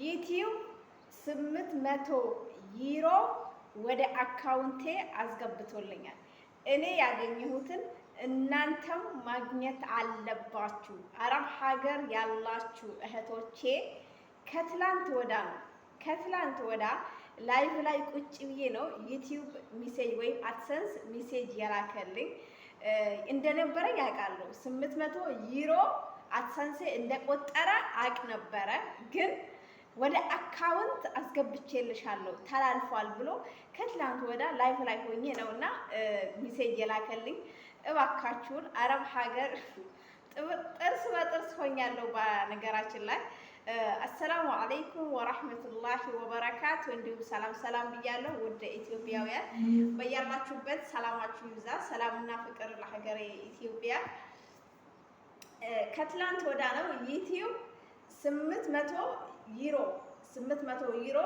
ዩቲዩብ 800 ዩሮ ወደ አካውንቴ አስገብቶልኛል። እኔ ያገኘሁትን እናንተም ማግኘት አለባችሁ። አረብ ሀገር ያላችሁ እህቶቼ ከትላንት ወዳ ላይቭ ላይ ቁጭ ብዬ ነው ዩቲዩብ ሚሴጅ ወይም አድሰንስ ሚሴጅ የላከልኝ። እንደነበረ ያውቃለሁ 800 ዩሮ አድሰንስ እንደቆጠረ አቅ ነበረ፣ ግን ወደ አካውንት አስገብቼልሻለሁ ተላልፏል ብሎ ከትላንት ወዳ ላይቭ ላይ ሆኜ ነውና ሚሴጅ የላከልኝ። እባካችሁን አረብ ሀገር ጥርስ በጥርስ ሆኛለሁ በነገራችን ላይ። አሰላሙ አለይኩም ወራህመቱላሂ ወበረካቱ። እንዲሁም ሰላም ብያለሁ። ወደ ኢትዮጵያውያን በያላችሁበት ሰላማችሁ ይብዛ። ሰላምና ፍቅር ለሀገሬ ኢትዮጵያ። ከትላንት ወዳ ነው ዩቲዩብ 800 ዩሮ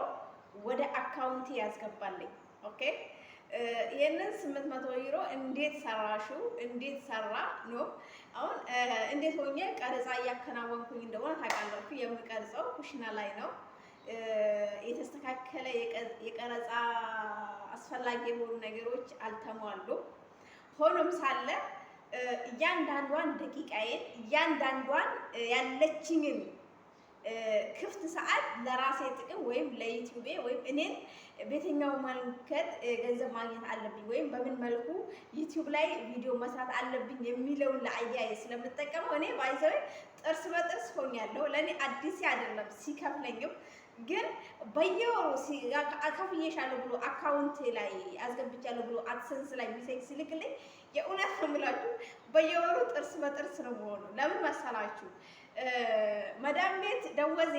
ወደ አካውንቴ ያስገባልኝ። ኦኬ ይሄንን 800 ዩሮ እንዴት ሰራሹ? እንዴት ሰራ ነው? አሁን እንዴት ሆኜ ቀረጻ እያከናወንኩኝ እንደሆነ ታውቃላችሁ። የምቀርጸው ኩሽና ላይ ነው። የተስተካከለ የቀረጻ አስፈላጊ የሆኑ ነገሮች አልተሟሉም። ሆኖም ሳለ እያንዳንዷን ደቂቃዬን እያንዳንዷን ያለችኝን ክፍት ሰዓት ለራሴ ጥቅም ወይም ለዩቲዩቤ ወይም እኔን በየትኛው መንገድ ገንዘብ ማግኘት አለብኝ ወይም በምን መልኩ ዩቲዩብ ላይ ቪዲዮ መስራት አለብኝ የሚለውን ለአያይዝ ስለምጠቀመው እኔ ባይዘው ጥርስ በጥርስ ሆኛለሁ። ለእኔ አዲስ አይደለም፣ ሲከፍለኝም ግን በየወሩ ከፍዬሻለሁ ብሎ አካውንት ላይ አስገብቻለሁ ብሎ አድሰንስ ላይ ሚሴጅ ሲልክልኝ የእውነት ነው የምላችሁ በየወሩ ጥርስ በጥርስ ነው የምሆነው። ለምን መሰላችሁ? መዳም ቤት ደወዜ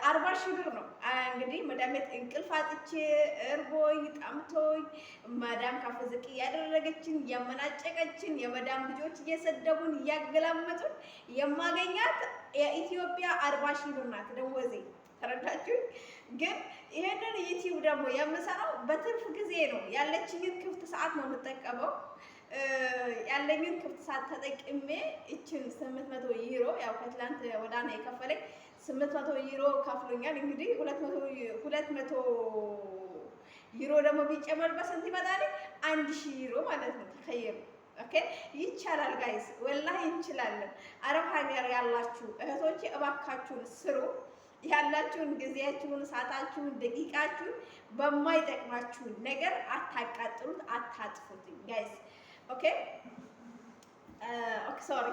40 ሺህ ብር ነው። እንግዲህ መዳም ቤት እንቅልፍ አጥቼ እርቦኝ ጠምቶኝ መዳም ከፍ ዝቅ እያደረገችን እያመናጨቀችን የመዳም ልጆች እየሰደቡን እያገላመጡን የማገኛት የኢትዮጵያ 40 ሺህ ብር ናት ደወዜ። ተረዳችሁ? ግን ይሄንን ዩቲዩብ ደግሞ የምሰራው በትርፍ ጊዜ ነው። ያለችኝን ክፍት ሰዓት ነው የምጠቀመው። ያለኝን ክፍት ሰዓት ተጠቅሜ እችን 800 ዩሮ ያው ከትላንት ወዳ ነው የከፈለኝ። 800 ዩሮ ከፍሎኛል። እንግዲህ 200 ዩሮ ደግሞ ቢጨመር በስንት ይመጣል? 1000 ዩሮ ማለት ነው። ተከየሩ። ኦኬ ይቻላል ጋይስ፣ ወላሂ እንችላለን። አረብ ሀገር ያላችሁ እህቶቼ እባካችሁን ስሩ። ያላችሁን ጊዜያችሁን፣ ሰዓታችሁን፣ ደቂቃችሁን በማይጠቅማችሁ ነገር አታቃጥሉት፣ አታጥፉት ጋይስ። ኦኬ ሶሪ።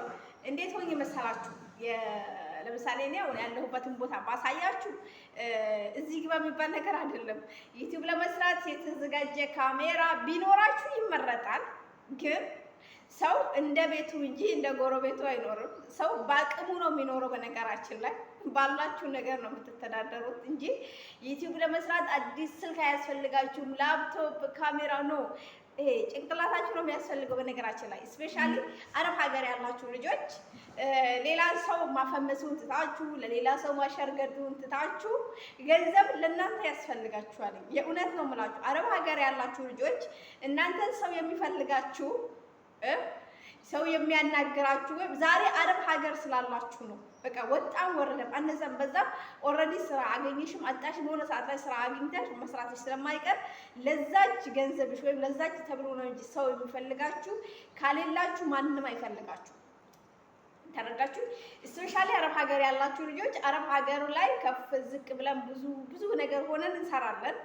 እንዴት ሆኜ መሰላችሁ? ለምሳሌ እኔ ያለሁበትን ቦታ ባሳያችሁ እዚህ ግባ የሚባል ነገር አይደለም። ዩቲዩብ ለመስራት የተዘጋጀ ካሜራ ቢኖራችሁ ይመረጣል። ግን ሰው እንደ ቤቱ እንጂ እንደ ጎረቤቱ አይኖርም። ሰው በአቅሙ ነው የሚኖረው። በነገራችን ላይ ባላችሁ ነገር ነው የምትተዳደሩት እንጂ ዩቲዩብ ለመስራት አዲስ ስልክ አያስፈልጋችሁም። ላፕቶፕ ካሜራ ነው ይሄ ጭንቅላታችሁ ነው የሚያስፈልገው። በነገራችን ላይ ስፔሻሊ አረብ ሀገር ያላችሁ ልጆች ሌላ ሰው ማፈመሱን ትታችሁ ለሌላ ሰው ማሸርገዱን ትታችሁ ገንዘብ ለእናንተ ያስፈልጋችኋል። የእውነት ነው የምላችሁ። አረብ ሀገር ያላችሁ ልጆች እናንተን ሰው የሚፈልጋችሁ ሰው የሚያናግራችሁ ወይም ዛሬ አረብ ሀገር ስላላችሁ ነው። በቃ ወጣም ወረደም አነሰም በዛም ኦልሬዲ ስራ አገኘሽም አጣሽም በሆነ ሰዓት ላይ ስራ አግኝተሽ መስራትሽ ስለማይቀር ለዛች ገንዘብሽ ወይም ለዛች ተብሎ ነው እንጂ ሰው የሚፈልጋችሁ። ካሌላችሁ ማንንም አይፈልጋችሁ። ተረዳችሁ? ስፔሻሊ አረብ ሀገር ያላችሁ ልጆች አረብ ሀገር ላይ ከፍ ዝቅ ብለን ብዙ ነገር ሆነን እንሰራለን።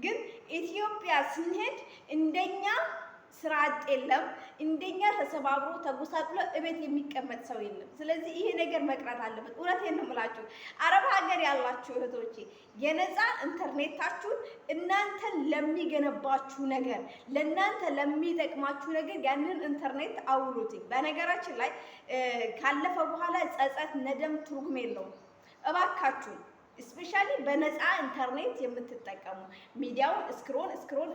ግን ኢትዮጵያ ስንሄድ እንደኛ ስራ አጥ የለም። እንደኛ ተሰባብሮ ተጎሳቅሎ እቤት የሚቀመጥ ሰው የለም። ስለዚህ ይሄ ነገር መቅረት አለበት። እውነቴን ነው የምላችሁ። አረብ ሀገር ያላችሁ እህቶቼ የነፃ ኢንተርኔታችሁን እናንተን ለሚገነባችሁ ነገር፣ ለእናንተ ለሚጠቅማችሁ ነገር ያንን ኢንተርኔት አውሉት። በነገራችን ላይ ካለፈ በኋላ ጸጸት፣ ነደም ትርጉም የለውም። እባካችሁ ስፔሻሊ በነፃ ኢንተርኔት የምትጠቀሙ ሚዲያውን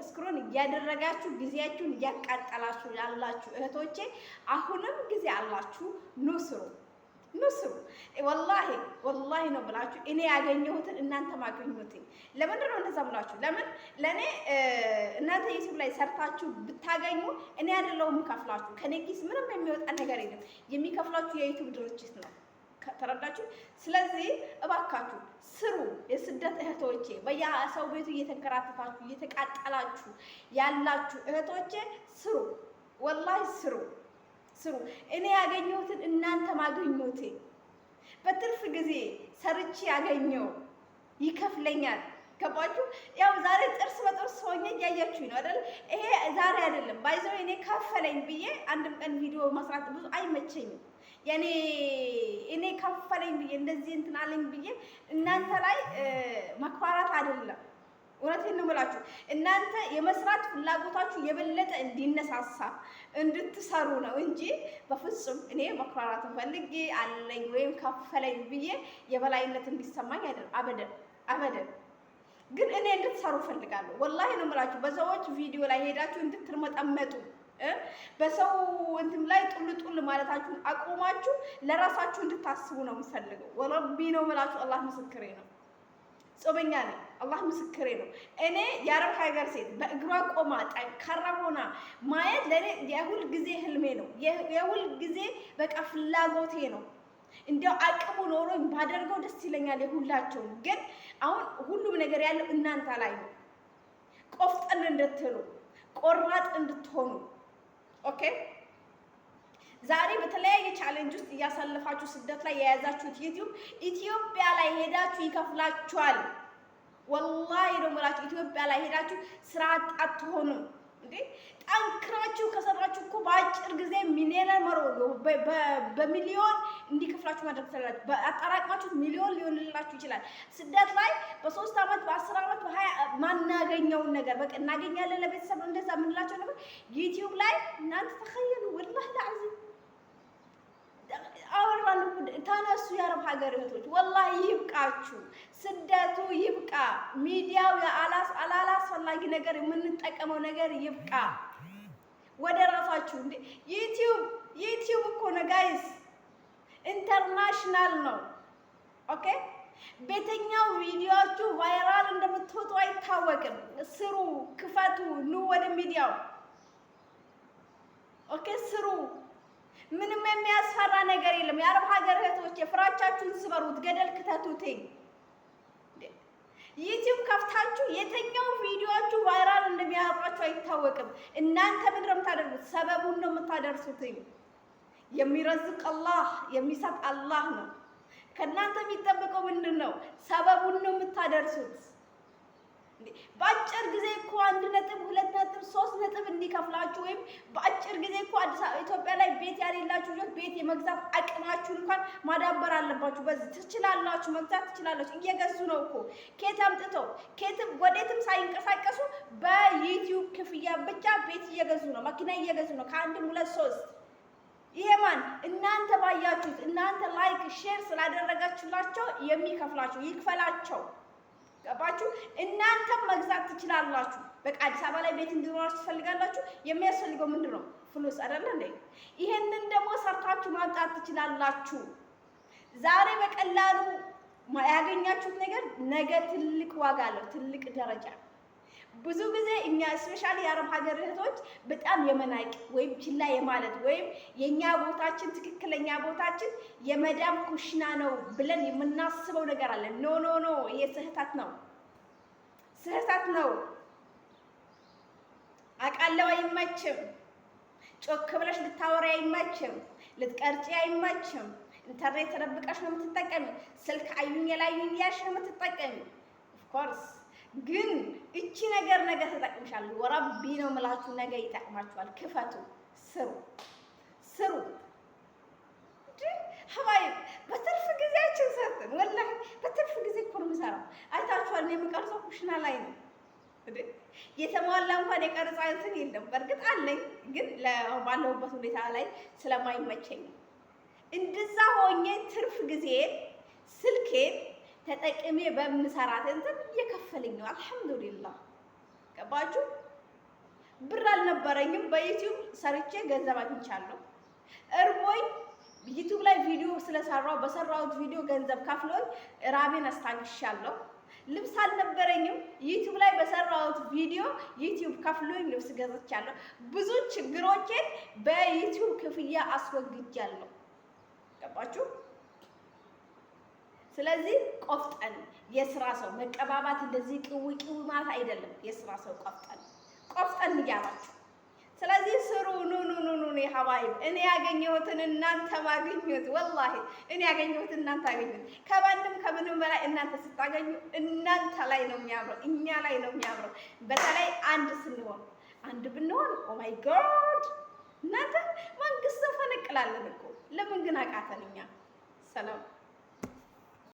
ስክሮል እያደረጋችሁ ጊዜያችሁን እያቃጠላችሁ ያላችሁ እህቶቼ አሁንም ጊዜ አላችሁ። ኑ ስሩ። ወላሂ ነው ብላችሁ እኔ ያገኘሁትን እናንተ ማገኙትን። ለምንድን ነው እንደዛ ብላችሁ? ለምን ለእኔ እናንተ ዩቲዩብ ላይ ሰርታችሁ ብታገኙ እኔ አይደለሁም የምከፍላችሁ። ከኔ ኪስ ምንም የሚወጣ ነገር የለም። የሚከፍላችሁ የዩቲዩብ ድርጅት ነው። ተረዳችሁ? ስለዚህ እባካችሁ ስሩ። የስደት እህቶቼ በየሰው ቤቱ እየተንከራተታችሁ እየተቃጠላችሁ ያላችሁ እህቶቼ ስሩ፣ ወላሂ ስሩ ስሩ። እኔ ያገኘሁትን እናንተ ማገኙት በትርፍ ጊዜ ሰርቼ ያገኘው ይከፍለኛል። ገባችሁ? ያው ዛሬ ጥርስ በጥርስ ሆኜ እያያችሁኝ ነው አይደል? ይሄ ዛሬ አይደለም ባይዘው እኔ ከፈለኝ ብዬ አንድም ቀን ቪዲዮ መስራት ብዙ አይመቸኝም። ያኔ እኔ ከፈለኝ ብዬ እንደዚህ እንትን አለኝ ብዬ እናንተ ላይ መክፋራት አይደለም። እውነቴን ነው የምላችሁ። እናንተ የመስራት ፍላጎታችሁ የበለጠ እንዲነሳሳ እንድትሰሩ ነው እንጂ በፍጹም እኔ መክፋራት ፈልጌ አለኝ ወይም ከፈለኝ ብዬ የበላይነት እንዲሰማኝ አይደለም። አበደን አበደን። ግን እኔ እንድትሰሩ ፈልጋለሁ። ወላሂ ነው የምላችሁ። በሰዎች ቪዲዮ ላይ ሄዳችሁ እንድትርመጠመጡ በሰው እንትን ላይ ጡል ማለታችሁን አቁማችሁ ለራሳችሁ እንድታስቡ ነው የምፈልገው። ወረቢ ነው የምላችሁ። አላህ ምስክሬ ነው። ጾመኛ ነኝ። አላህ ምስክሬ ነው። እኔ የአረብ ሀገር ሴት በእግሯ ቆማ ጠንካራ ሆና ማየት ለእኔ የሁል ጊዜ ህልሜ ነው። የሁል ጊዜ በቃ ፍላጎቴ ነው። እንዲያው አቅሙ ኖሮኝ ባደርገው ደስ ይለኛል የሁላቸውም። ግን አሁን ሁሉም ነገር ያለው እናንተ ላይ ነው። ቆፍጠን እንድትሉ ቆራጥ እንድትሆኑ። ኦኬ ዛሬ በተለያየ ቻሌንጅ ውስጥ እያሳለፋችሁ ስደት ላይ የያዛችሁት ዩቲዩብ ኢትዮጵያ ላይ ሄዳችሁ ይከፍላችኋል። ወላሂ ነው የምላችሁ። ኢትዮጵያ ላይ ሄዳችሁ ስራ አትሆኑም እንዴ? ጠንክራችሁ ከሰራችሁ እኮ በአጭር ጊዜ ሚሊዮነር በሚሊዮን እንዲከፍላችሁ ማድረግ ትችላላችሁ። በአጠራቅማችሁ ሚሊዮን ሊሆንላችሁ ይችላል። ስደት ላይ በ3 ዓመት በ10 ዓመት በ20 ማናገኘውን ነገር በቃ እናገኛለን። ለቤተሰብ እንደዛ የምንላቸው ነገር ዩቲዩብ ላይ እናንተ ተኸየሉ። ወላሂ ለዓዚም አወራን። ተነሱ የአረብ ሀገር እህቶች፣ ወላሂ ይብቃችሁ። ስደቱ ይብቃ። ሚዲያው አላስፈላጊ ነገር የምንጠቀመው ነገር ይብቃ። ወደ ራሳችሁ እንዴ! ዩቲዩብ እኮ ነው ጋይስ፣ ኢንተርናሽናል ነው። ኦኬ ቤተኛው ቪዲዮአችሁ ቫይራል እንደምትወጡ አይታወቅም። ስሩ፣ ክፈቱ፣ ኑ ወደ ሚዲያው። ኦኬ ስሩ። ምንም የሚያስፈራ ነገር የለም። የአረብ ሀገር እህቶች የፍራቻችሁን ስበሩት፣ ገደል ክተቱት። ዩቲዩብ ከፍታችሁ የተኛው ቪዲዮአችሁ ቫይራል እንደሚያወጣችሁ አይታወቅም። እናንተ ምንድን ነው የምታደርጉት? ሰበቡን ነው የምታደርሱት። የሚረዝቅ አላህ የሚሰጥ አላህ ነው። ከእናንተ የሚጠበቀው ምንድን ነው? ሰበቡን ነው የምታደርሱት። በአጭር ጊዜ እኮ 1 ነጥብ 2 ነጥብ 3 ነጥብ እንዲከፍላችሁ ወይም በአጭር ጊዜ እኮ አዲስ አበባ ኢትዮጵያ ላይ ቤት ያሌላችሁ ልጆች ቤት የመግዛት አቅማችሁን እንኳን ማዳበር አለባችሁ። በዚህ ትችላላችሁ፣ መግዛት ትችላላችሁ። እየገዙ ነው እኮ ኬት አምጥተው ኬትም ወዴትም ሳይንቀሳቀሱ በዩቲዩብ ክፍያ ብቻ ቤት እየገዙ ነው፣ መኪና እየገዙ ነው። ከአንድም 2 3 ይሄ ማን? እናንተ ባያችሁት፣ እናንተ ላይክ ሼር ስላደረጋችሁላቸው የሚከፍላቸው ይክፈላቸው። ገባችሁ? እናንተም መግዛት ትችላላችሁ። በቃ አዲስ አበባ ላይ ቤት እንዲኖራችሁ ትፈልጋላችሁ። የሚያስፈልገው ምንድን ነው? ፍሉስ አይደለ እንዴ? ይሄንን ደግሞ ሰርታችሁ ማምጣት ትችላላችሁ። ዛሬ በቀላሉ ያገኛችሁት ነገር ነገ ትልቅ ዋጋ አለው፣ ትልቅ ደረጃ። ብዙ ጊዜ እኛ ስፔሻሊ የአረብ ሀገር እህቶች በጣም የመናቅ ወይም ችላ የማለት ወይም የኛ ቦታችን ትክክለኛ ቦታችን የመዳም ኩሽና ነው ብለን የምናስበው ነገር አለ። ኖ ኖ ኖ፣ ይሄ ስህተት ነው፣ ስህተት ነው። አቃለው አይመችም። ጮክ ብለሽ ልታወሪ አይመችም። ልትቀርጪ አይመችም። ኢንተርኔት ተደብቀሽ ነው የምትጠቀሚ። ስልክ አዩኝ የላዩኝ ያልሽ ነው የምትጠቀሚ። ኦፍ ኮርስ ግን እቺ ነገር ነገ ተጠቅምሻለሁ። ወረቢ ነው የምላችሁ፣ ነገ ይጠቅማችኋል። ክፈቱ፣ ስሩ፣ ስሩ። ሀባይ በትርፍ ጊዜያችን ሰርተን ወላሂ በትርፍ ጊዜ እኮ ነው የምሰራው። አይታችኋል። እኔ የምቀርጸው ኩሽና ላይ ነው። የተሟላ እንኳን የቀረጻ እንትን የለም። በእርግጥ አለኝ፣ ግን ባለሁበት ሁኔታ ላይ ስለማይመቸኝ እንደዛ ሆኜ ትርፍ ጊዜን ስልኬን ተጠቅሜ በምሰራት እንትን እየከፈለኝ ነው። አልሐምዱሊላህ። ገባችሁ? ብር አልነበረኝም። በዩቲዩብ ሰርቼ ገንዘብ አግኝቻለሁ። እርቦኝ ዩቲዩብ ላይ ቪዲዮ ስለሰራው በሰራሁት ቪዲዮ ገንዘብ ከፍሎኝ ራቤን አስታግሻለሁ። ልብስ አልነበረኝም። ዩቲዩብ ላይ በሰራሁት ቪዲዮ ዩቲዩብ ከፍሎኝ ልብስ ገዝቻለሁ። ብዙ ችግሮቼን በዩቲዩብ ክፍያ አስወግጃለሁ። ገባችሁ? ስለዚህ ቆፍጠን የስራ ሰው መቀባባት እንደዚህ ቅውቂው ማለት አይደለም። የስራ ሰው ቆፍጠን እያላችሁ ስለዚህ ስሩ። ኑ ኑ ኑ ኑ የሀባይብ እኔ ያገኘሁትን እናንተ ማግኙት። ወላሂ እኔ ያገኘሁትን እናንተ አገኙት። ከምንም በላይ እናንተ ስታገኙ እናንተ ላይ ነው የሚያምረው፣ እኛ ላይ ነው የሚያምረው። በተለይ አንድ ብንሆን ኦ ማይ ጋድ እናንተ መንግስት ፈነቅላለን እኮ። ለምን ግን አቃተን እኛ? ሰላም